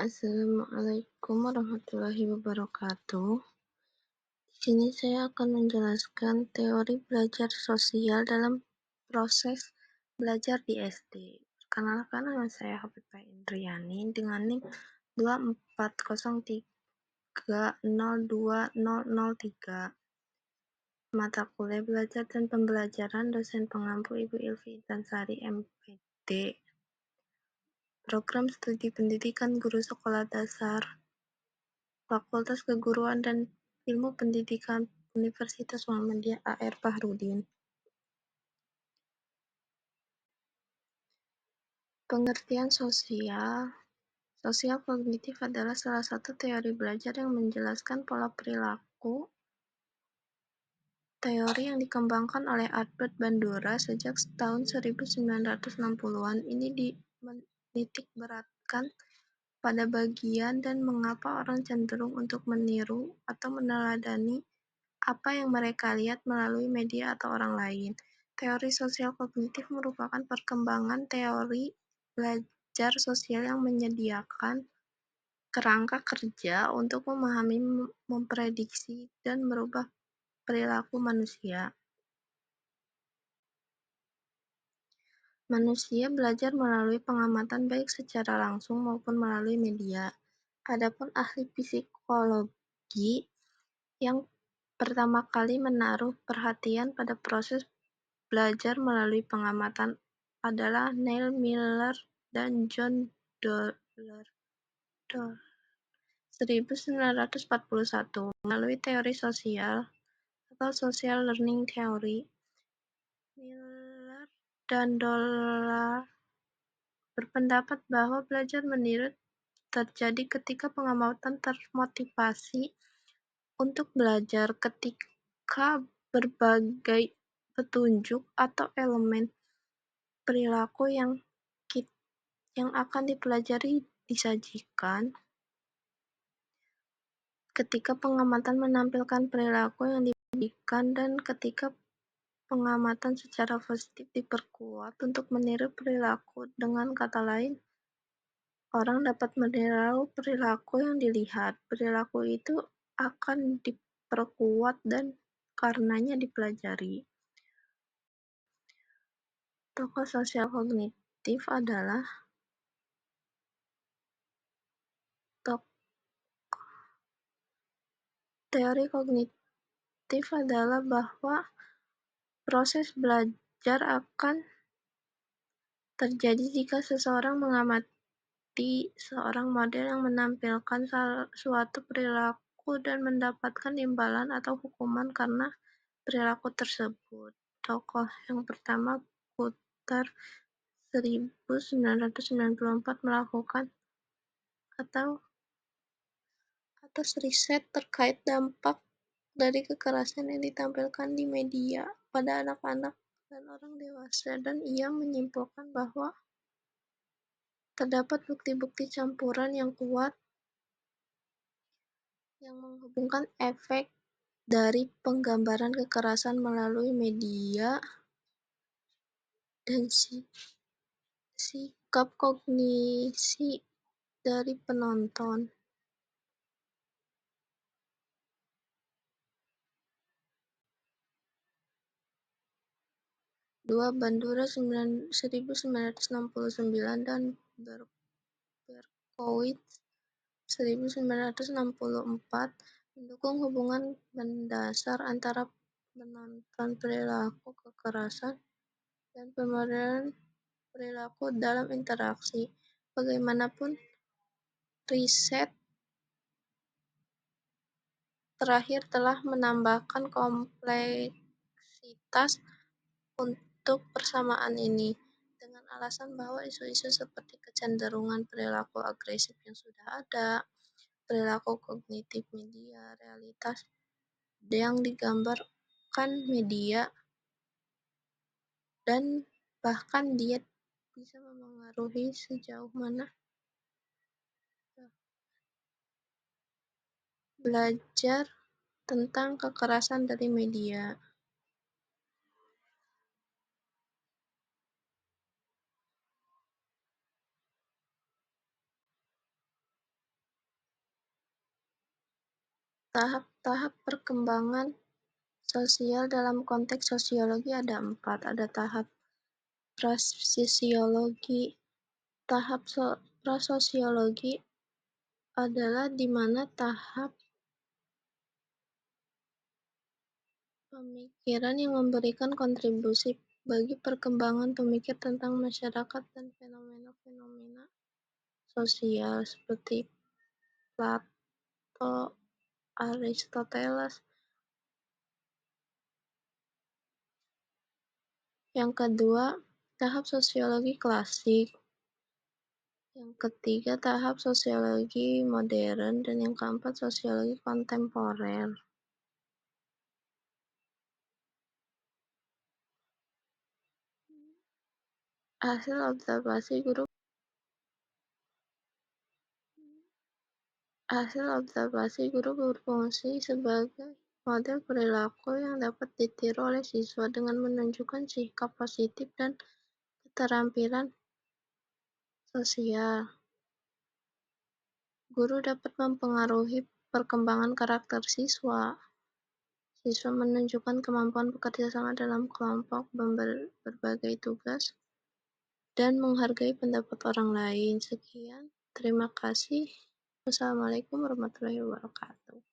Assalamualaikum warahmatullahi wabarakatuh. Di sini saya akan menjelaskan teori belajar sosial dalam proses belajar di SD. Perkenalkan, nama saya Hafifah Indriani dengan NIM 240302003. Mata kuliah belajar dan pembelajaran, dosen pengampu Ibu Ilvi Intansari MPD. Program Studi Pendidikan Guru Sekolah Dasar, Fakultas Keguruan dan Ilmu Pendidikan Universitas Muhammadiyah A.R. Fahrudin. Pengertian sosial. Sosial kognitif adalah salah satu teori belajar yang menjelaskan pola perilaku. Teori yang dikembangkan oleh Albert Bandura sejak tahun 1960-an ini menitik beratkan pada bagian dan mengapa orang cenderung untuk meniru atau meneladani apa yang mereka lihat melalui media atau orang lain. Teori sosial kognitif merupakan perkembangan teori belajar sosial yang menyediakan kerangka kerja untuk memahami, memprediksi, dan merubah perilaku manusia. Manusia belajar melalui pengamatan baik secara langsung maupun melalui media. Adapun ahli psikologi yang pertama kali menaruh perhatian pada proses belajar melalui pengamatan adalah Neil Miller dan John Dollar 1941 melalui teori sosial atau social learning theory. Miller dan Dollar berpendapat bahwa belajar meniru terjadi ketika pengamatan termotivasi untuk belajar ketika berbagai petunjuk atau elemen perilaku yang akan dipelajari disajikan. Ketika pengamatan menampilkan perilaku yang diberikan dan ketika pengamatan secara positif diperkuat untuk meniru perilaku. Dengan kata lain, orang dapat meniru perilaku yang dilihat. Perilaku itu akan diperkuat dan karenanya dipelajari. Tokoh sosial kognitif adalah teori kognitif adalah bahwa proses belajar akan terjadi jika seseorang mengamati seorang model yang menampilkan suatu perilaku dan mendapatkan imbalan atau hukuman karena perilaku tersebut. Tokoh yang pertama, Kutter 1994 melakukan atas riset terkait dampak dari kekerasan yang ditampilkan di media pada anak-anak dan orang dewasa, dan ia menyimpulkan bahwa terdapat bukti-bukti campuran yang kuat yang menghubungkan efek dari penggambaran kekerasan melalui media dan sikap kognisi dari penonton. Bandura 1969 dan Berkowitz 1964 mendukung hubungan mendasar antara penonton perilaku kekerasan dan pemodelan perilaku dalam interaksi. Bagaimanapun, riset terakhir telah menambahkan kompleksitas untuk persamaan ini, dengan alasan bahwa isu-isu seperti kecenderungan perilaku agresif yang sudah ada, perilaku kognitif media, realitas yang digambarkan media, dan bahkan diet bisa memengaruhi sejauh mana belajar tentang kekerasan dari media. Tahap-tahap perkembangan sosial dalam konteks sosiologi ada 4. Ada tahap prasosiologi. Tahap prasosiologi adalah di mana tahap pemikiran yang memberikan kontribusi bagi perkembangan pemikir tentang masyarakat dan fenomena-fenomena sosial seperti Plato, Aristoteles. Yang kedua, tahap sosiologi klasik. Yang ketiga, tahap sosiologi modern. Dan yang keempat, sosiologi kontemporer. Hasil observasi guru berfungsi sebagai model perilaku yang dapat ditiru oleh siswa dengan menunjukkan sikap positif dan keterampilan sosial. Guru dapat mempengaruhi perkembangan karakter siswa. Siswa menunjukkan kemampuan bekerja sama dalam kelompok, berbagai tugas, dan menghargai pendapat orang lain. Sekian, terima kasih. Wassalamualaikum warahmatullahi wabarakatuh.